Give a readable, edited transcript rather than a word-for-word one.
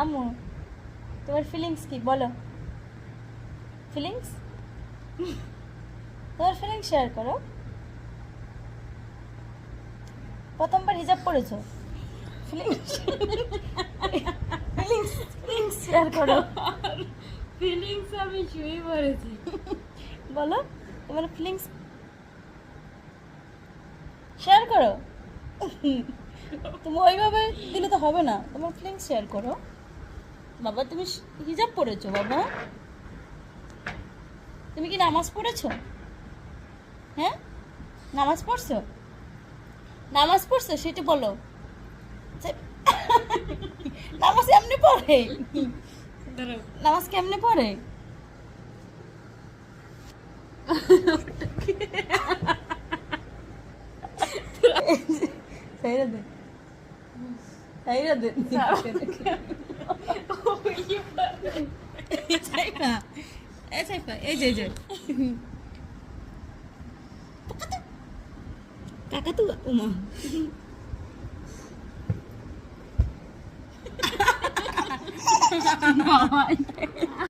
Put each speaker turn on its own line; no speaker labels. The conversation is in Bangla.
আম্মু তোমার ফিলিংস কি বলো? ফিলিংস, তোমার ফিলিংস শেয়ার করো। প্রথমবার হিজাব পড়েছো, ফিলিংস ফিলিংস ফিলিংস শেয়ার করো।
ফিলিংস আমি শুয়ে পড়েছি।
বলো তোমার ফিলিংস শেয়ার করো। তুমি ওইভাবে দিলে তো হবে না, তোমার ফিলিংস শেয়ার করো। বাবা তুমি হিজাব পড়েছো বাবা, তুমি কি নামাজ পড়েছো? হ্যাঁ নামাজ পড়ছো, নামাজ পড়ছো সেটা বলো। নামাজ এমনি পড়ে, নামাজ কেমনে পড়ে? সাইরা দে, সাইরা দে। সাইফা, এই সাইফা, এই যে এই যে কাকা তো উমা